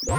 Hey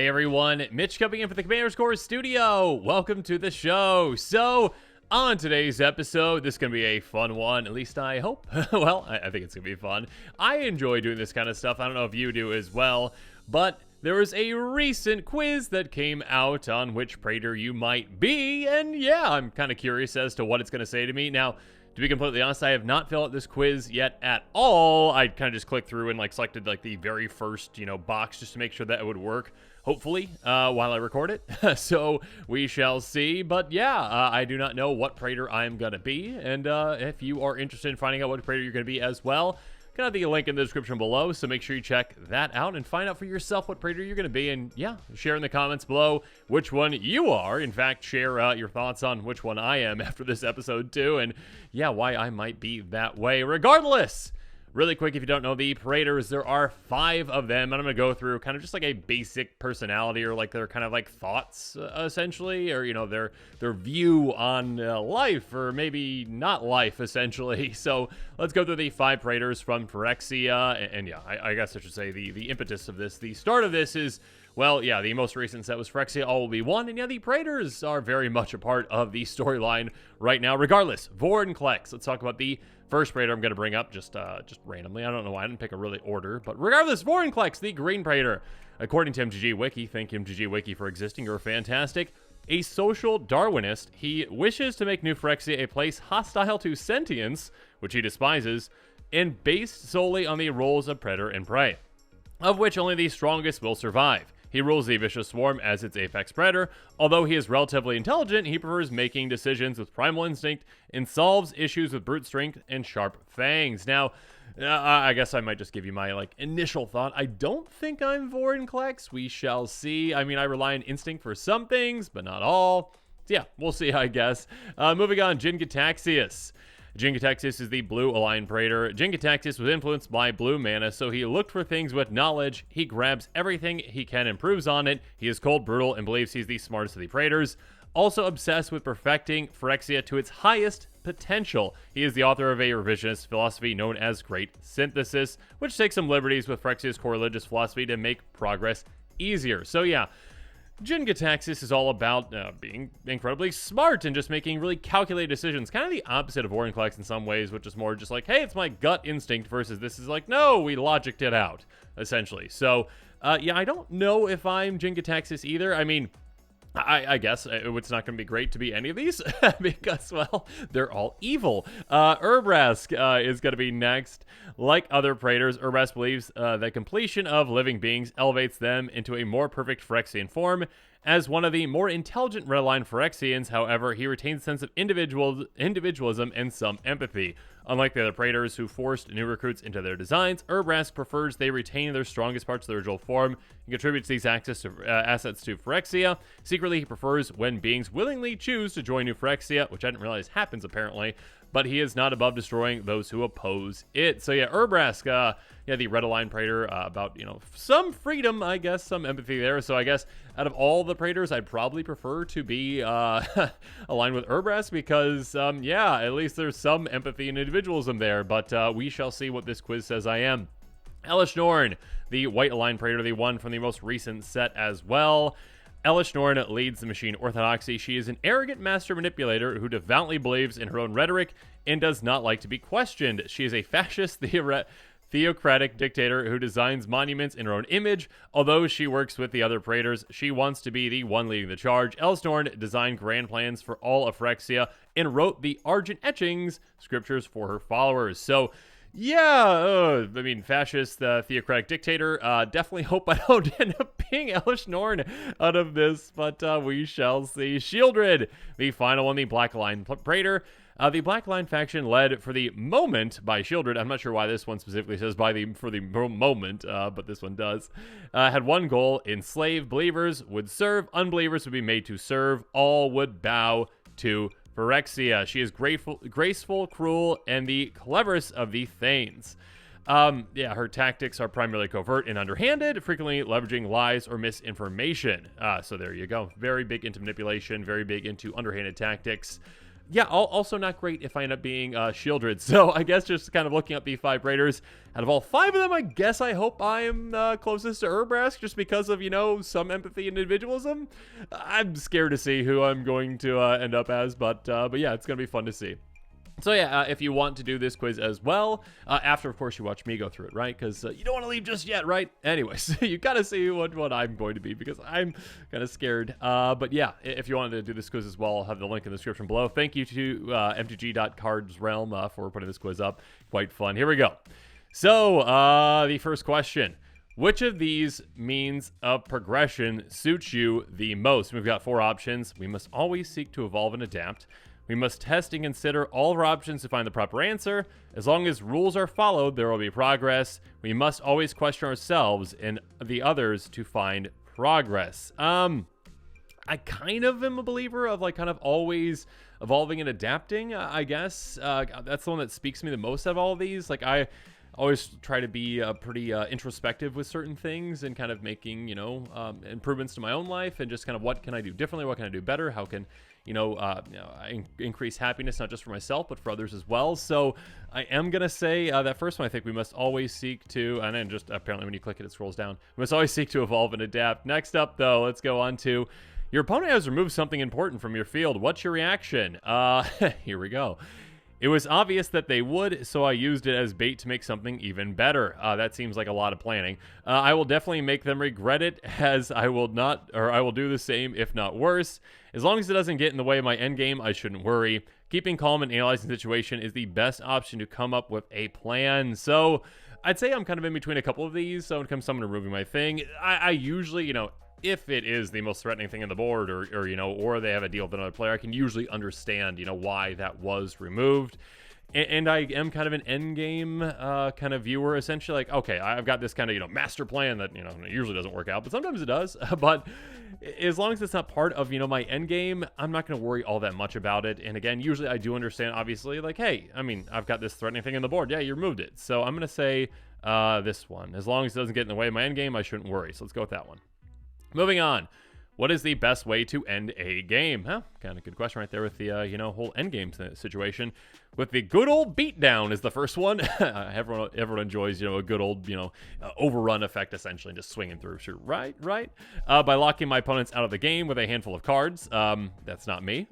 everyone, Mitch coming in for the Commander's Core Studio. Welcome to the show. So, on today's episode, this is going to be a fun one, at least I hope. Well, I think it's going to be fun. I enjoy doing this kind of stuff. I don't know if you do as well, but there was a recent quiz that came out on which Praetor you might be, and yeah, I'm kind of curious as to what it's going to say to me. Now, to be completely honest, I have not filled out this quiz yet at all. I kind of just clicked through and selected the very first, box just to make sure that it would work. Hopefully, while I record it. So we shall see. But yeah, I do not know what Praetor I'm going to be. And if you are interested in finding out what Praetor you're going to be as well, gonna have the link in the description below, so make sure you check that out and find out for yourself what Praetor you're gonna be, and yeah, share in the comments below which one you are. In fact, share your thoughts on which one I am after this episode too, and yeah, why I might be that way. Regardless, really quick, if you don't know the Praetors, there are 5 of them, and I'm going to go through kind of just a basic personality, or their kind of thoughts, essentially, or, their view on life, or maybe not life, essentially. So let's go through the 5 Praetors from Phyrexia, and yeah, I guess I should say the impetus of this, the start of this is, well, yeah, the most recent set was Phyrexia All Will Be One, and yeah, the Praetors are very much a part of the storyline right now. Regardless, Vorinclex, let's talk about the first Praetor I'm going to bring up just randomly. I don't know why I didn't pick a really order, but regardless, Vorinclex, the Green Praetor. According to MTG Wiki, thank MTG Wiki for existing, you're fantastic. A social Darwinist, he wishes to make New Phyrexia a place hostile to sentience, which he despises, and based solely on the roles of Predator and Prey, of which only the strongest will survive. He rules the Vicious Swarm as its apex predator. Although he is relatively intelligent, he prefers making decisions with primal instinct and solves issues with brute strength and sharp fangs. Now, I guess I might just give you my initial thought. I don't think I'm Vorinclex. We shall see. I mean, I rely on instinct for some things, but not all. So yeah, we'll see, I guess. Moving on, jin-gitaxias. Jin-gitaxias is the blue aligned Praetor. Jin-gitaxias was influenced by blue mana, so he looked for things with knowledge. He grabs everything he can, improves on it. He is cold, brutal, and believes he's the smartest of the Praetors. Also obsessed with perfecting Phyrexia to its highest potential. He is the author of a revisionist philosophy known as Great Synthesis, which takes some liberties with Phyrexia's core religious philosophy to make progress easier. So yeah, Jin-gitaxias is all about being incredibly smart and just making really calculated decisions. Kind of the opposite of Vorinclex in some ways, which is more just hey, it's my gut instinct, versus this is no, we logicked it out, essentially. So, yeah, I don't know if I'm Jin-gitaxias either. I mean, I guess it's not going to be great to be any of these because, well, they're all evil. Urbrask is going to be next. Like other Praetors, Urbrask believes that completion of living beings elevates them into a more perfect Phyrexian form. As one of the more intelligent redline Phyrexians, however, he retains a sense of individualism and some empathy. Unlike the other Praetors who forced new recruits into their designs, Urbrask prefers they retain their strongest parts of their original form and contributes these assets to Phyrexia. Secretly, he prefers when beings willingly choose to join New Phyrexia, which I didn't realize happens apparently, but he is not above destroying those who oppose it. So yeah, Urbrask, yeah, the red aligned Praetor, about, some freedom, I guess, some empathy there. So I guess out of all the Praetors, I'd probably prefer to be aligned with Urbrask because, yeah, at least there's some empathy and individualism there, but we shall see what this quiz says I am. Elish Norn, the white aligned Praetor, the one from the most recent set as well. Elish Norn leads the machine orthodoxy. She is an arrogant master manipulator who devoutly believes in her own rhetoric and does not like to be questioned. She is a fascist theocratic dictator who designs monuments in her own image. Although she works with the other Praetors, she wants to be the one leading the charge. Elish Norn designed grand plans for all of Phyrexia and wrote the Argent Etchings, scriptures for her followers. So, yeah, I mean, fascist, theocratic dictator. Definitely hope I don't end up being Elish Norn out of this, but we shall see. Shieldred, the final one, the Black Line Praetor. The Black Line faction led for the moment by Shieldred. I'm not sure why this one specifically says for the moment, but this one does. Had one goal: enslave believers would serve, unbelievers would be made to serve, all would bow to Phyrexia. She is graceful, cruel, and the cleverest of the Thanes. Yeah, her tactics are primarily covert and underhanded, frequently leveraging lies or misinformation. So there you go. Very big into manipulation, very big into underhanded tactics. Yeah, also not great if I end up being shielded. So I guess just kind of looking up the 5 raiders, out of all 5 of them, I guess I hope I am closest to Urbrask just because of, some empathy and individualism. I'm scared to see who I'm going to end up as, but yeah, it's going to be fun to see. So yeah, if you want to do this quiz as well, after, of course, you watch me go through it, right? Because you don't want to leave just yet, right? Anyways, you got to see what I'm going to be because I'm kind of scared. But yeah, if you wanted to do this quiz as well, I'll have the link in the description below. Thank you to mtg.cardsrealm for putting this quiz up. Quite fun. Here we go. So the first question. Which of these means of progression suits you the most? We've got 4 options. We must always seek to evolve and adapt. We must test and consider all of our options to find the proper answer. As long as rules are followed, there will be progress. We must always question ourselves and the others to find progress. I kind of am a believer of kind of always evolving and adapting, I guess. That's the one that speaks to me the most out of all of these. I always try to be pretty introspective with certain things and kind of making, improvements to my own life and just kind of what can I do differently? What can I do better? How can, increase happiness, not just for myself, but for others as well. So I am going to say that first one, I think we must always seek to, and then just apparently when you click it, it scrolls down. We must always seek to evolve and adapt. Next up, though, let's go on to your opponent has removed something important from your field. What's your reaction? Here we go. It was obvious that they would, so I used it as bait to make something even better. That seems like a lot of planning. I will definitely make them regret it, as I will do the same, if not worse. As long as it doesn't get in the way of my endgame, I shouldn't worry. Keeping calm and analyzing the situation is the best option to come up with a plan. So I'd say I'm kind of in between a couple of these. So when it comes to someone removing my thing, I usually, if it is the most threatening thing on the board or they have a deal with another player, I can usually understand, why that was removed. And I am kind of an end game kind of viewer, essentially. Okay, I've got this kind of, master plan that, it usually doesn't work out, but sometimes it does. But as long as it's not part of, my end game, I'm not going to worry all that much about it. And again, usually I do understand, obviously, hey, I've got this threatening thing on the board. Yeah, you removed it. So I'm going to say this one. As long as it doesn't get in the way of my end game, I shouldn't worry. So let's go with that one. Moving on. What is the best way to end a game? Huh? Kind of good question right there with the, whole end game situation. With the good old beatdown is the first one. Everyone enjoys, a good old, overrun effect, essentially, just swinging through. Sure, right. By locking my opponents out of the game with a handful of cards. That's not me.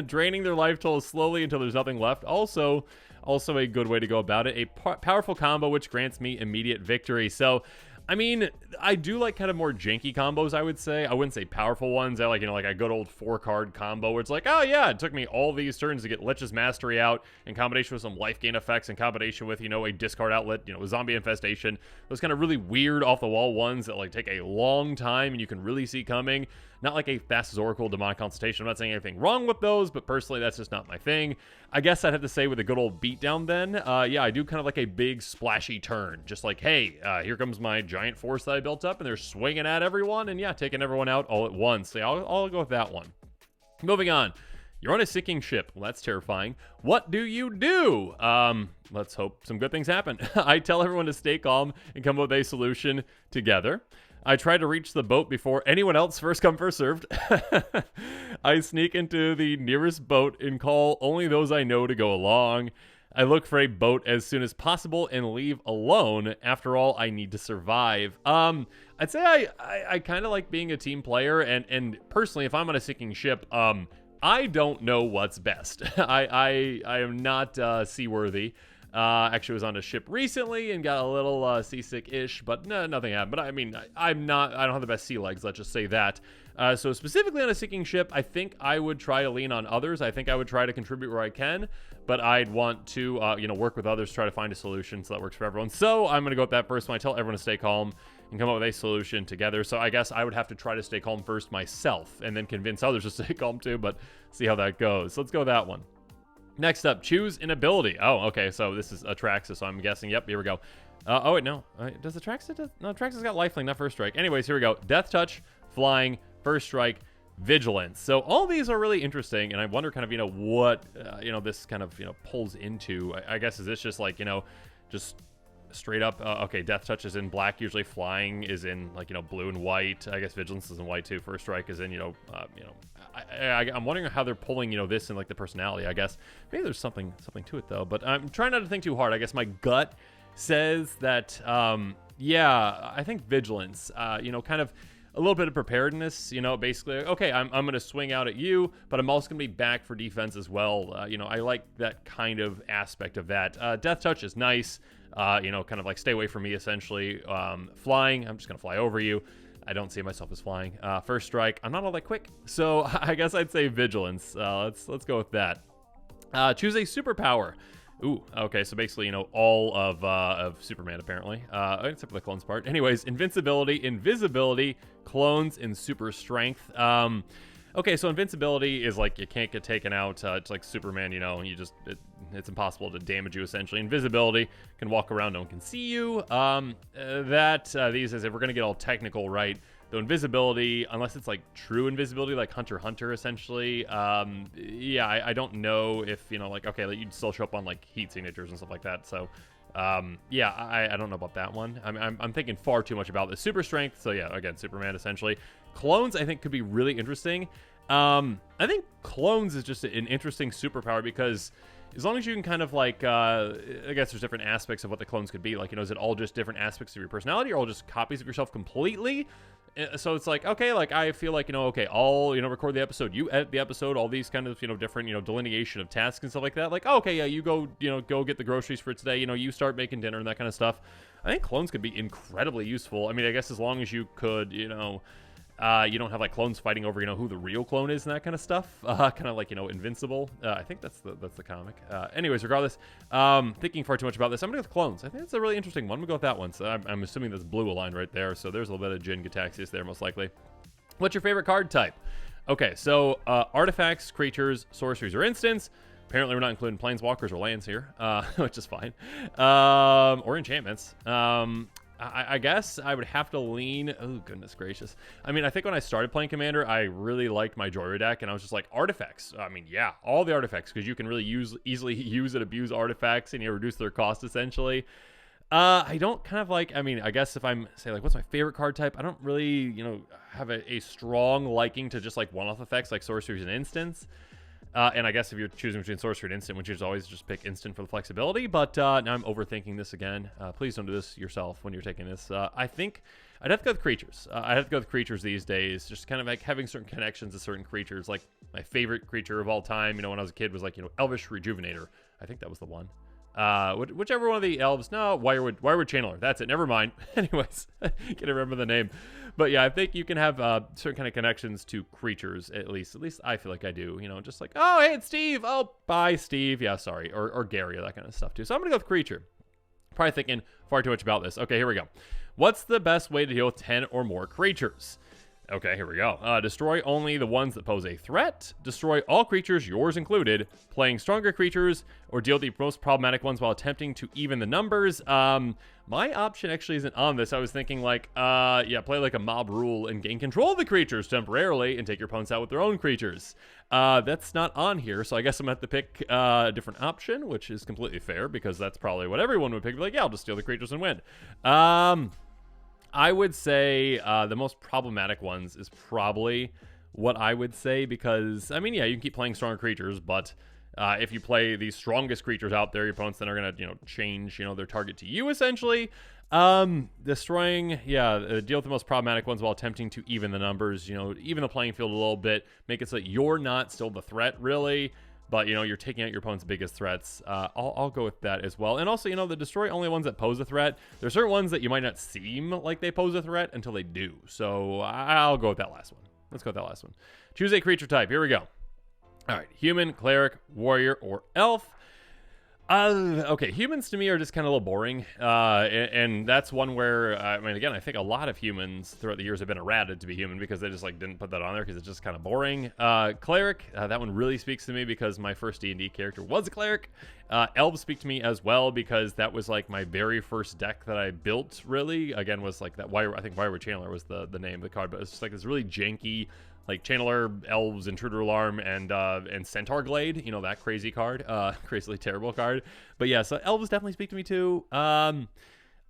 Draining their life totals slowly until there's nothing left. Also a good way to go about it. A powerful combo which grants me immediate victory. So, I do like kind of more janky combos, I would say. I wouldn't say powerful ones. I like, like a good old 4-card combo where it's like, oh yeah, it took me all these turns to get Lich's Mastery out in combination with some life gain effects, in combination with, a discard outlet, zombie infestation. Those kind of really weird off-the-wall ones that take a long time and you can really see coming. Not like a Fast as Oracle, Demonic Consultation. I'm not saying anything wrong with those, but personally, that's just not my thing. I guess I'd have to say with a good old beatdown then, yeah, I do kind of like a big splashy turn. Just like, hey, here comes my giant force that I built up, and they're swinging at everyone, and yeah, taking everyone out all at once. So yeah, I'll go with that one. Moving on. You're on a sinking ship. Well, that's terrifying. What do you do? Let's hope some good things happen. I tell everyone to stay calm and come up with a solution together. I try to reach the boat before anyone else, first come, first served. I sneak into the nearest boat and call only those I know to go along. I look for a boat as soon as possible and leave alone. After all, I need to survive. I'd say I kind of like being a team player, and personally, if I'm on a sinking ship, I don't know what's best. I am not seaworthy. Actually was on a ship recently and got a little seasick-ish, but no, nothing happened. But I don't have the best sea legs, let's just say that. So specifically on a sinking ship, I think I would try to lean on others. I think I would try to contribute where I can, but I'd want to, work with others, try to find a solution so that works for everyone. So I'm going to go with that first one. I tell everyone to stay calm and come up with a solution together. So I guess I would have to try to stay calm first myself and then convince others to stay calm too, but see how that goes. So let's go with that one. Next up, choose an ability. Oh, okay, so this is Atraxa, so I'm guessing, yep, here we go. Oh, wait, no. Does Atraxa? No, Atraxa's got lifelink, not first strike. Anyways, here we go. Death Touch, Flying, First Strike, Vigilance. So all these are really interesting, and I wonder kind of, what, this kind of, pulls into. I guess, is this just like, just straight up, okay, Death Touch is in black. Usually Flying is in, like, you know, blue and white. I guess Vigilance is in white too. First Strike is in, I'm wondering how they're pulling, you know, this in, like, the personality. I guess maybe there's something to it though. But I'm trying not to think too hard. I guess my gut says that, yeah, I think Vigilance, kind of a little bit of preparedness, basically, okay, I'm going to swing out at you, but I'm also going to be back for defense as well. I like that kind of aspect of that. Death Touch is nice, kind of like stay away from me, essentially. Flying, I'm just going to fly over you. I don't see myself as flying. First Strike, I'm not all that quick, so I guess I'd say Vigilance. Let's go with that. Choose a superpower. Ooh, okay, so basically, all of Superman, apparently, except for the clones part. Anyways, invincibility, invisibility, clones, and super strength. Okay, so invincibility is like you can't get taken out. It's like Superman, it's impossible to damage you, essentially. Invisibility, can walk around, no one can see you. These, if we're going to get all technical, right? The invisibility, unless it's like true invisibility, like Hunter x Hunter, essentially. I don't know if, you'd still show up on like heat signatures and stuff like that. So, I don't know about that one. I'm thinking far too much about the super strength. So yeah, again, Superman, essentially. Clones, I think, could be really interesting. I think clones is just an interesting superpower because as long as you can kind of like, I guess there's different aspects of what the clones could be. Like, is it all just different aspects of your personality or all just copies of yourself completely? So it's like, okay, like I feel like, I'll, record the episode, you edit the episode, all these kind of, different, delineation of tasks and stuff like that. Like, okay, yeah, you go, go get the groceries for today, you start making dinner and that kind of stuff. I think clones could be incredibly useful. I mean, I guess as long as you could, you don't have like clones fighting over, who the real clone is and that kind of stuff. Kind of like, Invincible. I think that's the comic. Anyways, regardless, thinking far too much about this, I'm gonna go with clones. I think that's a really interesting one. I'm gonna go with that one. So I'm assuming that's blue aligned right there. So there's a little bit of jin-gitaxias there, most likely. What's your favorite card type? Okay, so artifacts, creatures, sorceries, or instants. Apparently, we're not including planeswalkers or lands here, which is fine. Or enchantments. I guess I would have to lean. Oh, goodness gracious. I mean, I think when I started playing Commander, I really liked my Joyer deck, and I was just like, artifacts. I mean, yeah, all the artifacts, because you can really easily use and abuse artifacts, and reduce their cost, essentially. I don't kind of like, I guess if I'm, say, like, what's my favorite card type? I don't really, have a strong liking to just, like, one-off effects, like sorceries and instants. And I guess if you're choosing between sorcery and instant, which is always just pick instant for the flexibility. But now I'm overthinking this again. Please don't do this yourself when you're taking this. I think I'd have to go with creatures. I'd have to go with creatures these days. Just kind of like having certain connections to certain creatures. Like my favorite creature of all time, when I was a kid, was like, Elvish Rejuvenator. I think that was the one. Whichever one of the elves. No, Wirewood Channeler. That's it. Never mind. Anyways, can't remember the name. But yeah, I think you can have certain kind of connections to creatures, at least I feel like I do. Just like, oh, hey, it's Steve. Oh, bye, Steve. Yeah, sorry. Or Gary, or that kind of stuff too. So I'm going to go with creature. Probably thinking far too much about this. Okay, here we go. What's the best way to deal with 10 or more creatures? Okay, here we go. Destroy only the ones that pose a threat. Destroy all creatures, yours included. Playing stronger creatures, or deal with the most problematic ones while attempting to even the numbers. My option actually isn't on this. I was thinking like, play like a mob rule and gain control of the creatures temporarily and take your opponents out with their own creatures. That's not on here, so I guess I'm going to have to pick a different option, which is completely fair because that's probably what everyone would pick. Like, yeah, I'll just steal the creatures and win. I would say the most problematic ones is probably what I would say because, you can keep playing stronger creatures, but if you play the strongest creatures out there, your opponents then are going to, change, their target to you, essentially. Destroying, deal with the most problematic ones while attempting to even the numbers, even the playing field a little bit, make it so that you're not still the threat, really. But, you're taking out your opponent's biggest threats. I'll go with that as well. And also, the destroy only ones that pose a threat. There's certain ones that you might not seem like they pose a threat until they do. So I'll go with that last one. Let's go with that last one. Choose a creature type. Here we go. All right. Human, cleric, warrior, or elf. Okay, humans to me are just kind of a little boring, and that's one where, again, I think a lot of humans throughout the years have been errated to be human because they just, didn't put that on there because it's just kind of boring. Cleric, that one really speaks to me because my first D&D character was a cleric. Elves speak to me as well because that was, my very first deck that I built, really. Again, was, that I think Wirewood Channeler was the name of the card, but it's just, this really janky, Channeler, Elves, Intruder Alarm, and Centaur Glade, that crazy card, crazily terrible card. But yeah, so Elves definitely speak to me too.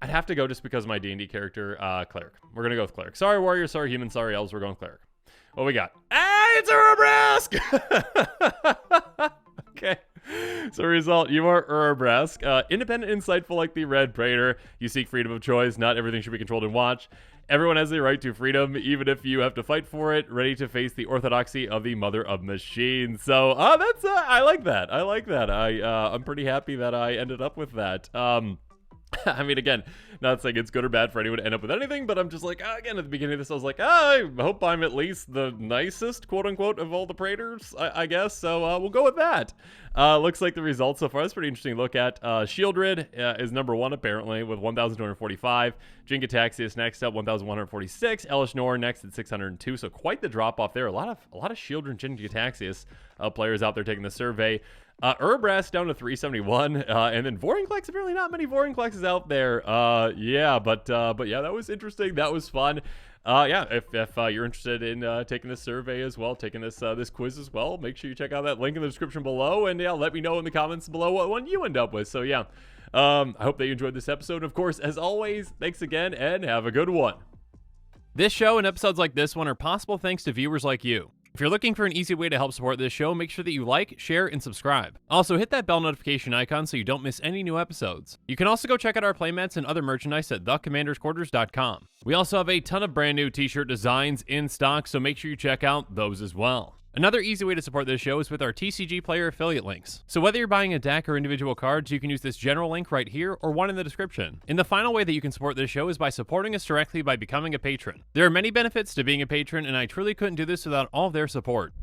I'd have to go just because of my D&D character, Cleric. We're going to go with Cleric. Sorry, Warrior. Sorry, Human. Sorry, Elves. We're going Cleric. What we got? Ah, it's Urabrask! Okay. So result, you are Urabrask. Independent, insightful like the Red Praetor. You seek freedom of choice. Not everything should be controlled and watched. Everyone has the right to freedom, even if you have to fight for it. Ready to face the orthodoxy of the mother of machines. So that's I like that. I like that. I'm pretty happy that I ended up with that. I mean, again, not saying it's good or bad for anyone to end up with anything, but I'm just like, again, at the beginning of this, I was like, I hope I'm at least the nicest, quote unquote, of all the Praetors, I guess. So we'll go with that. Looks like the results so far, that's pretty interesting to look at. Shieldred is number 1, apparently, with 1,245. Jin-gitaxias next up, 1,146. Elish Nor next at 602. So quite the drop off there. A lot of Shieldred Jin-gitaxias players out there taking the survey. Urabrask down to 371, and then Vorinclex, apparently not many Vorinclexes out there. Yeah, but yeah, that was interesting. That was fun. Yeah, if you're interested in taking this survey as well, taking this this quiz as well, make sure you check out that link in the description below, and yeah, let me know in the comments below what one you end up with. So yeah, I hope that you enjoyed this episode. Of course, as always, thanks again, and have a good one. This show and episodes like this one are possible thanks to viewers like you. If you're looking for an easy way to help support this show, make sure that you like, share, and subscribe. Also, hit that bell notification icon so you don't miss any new episodes. You can also go check out our playmats and other merchandise at thecommandersquarters.com. We also have a ton of brand new t-shirt designs in stock, so make sure you check out those as well. Another easy way to support this show is with our TCG Player affiliate links. So whether you're buying a deck or individual cards, you can use this general link right here or one in the description. And the final way that you can support this show is by supporting us directly by becoming a patron. There are many benefits to being a patron, and I truly couldn't do this without all of their support.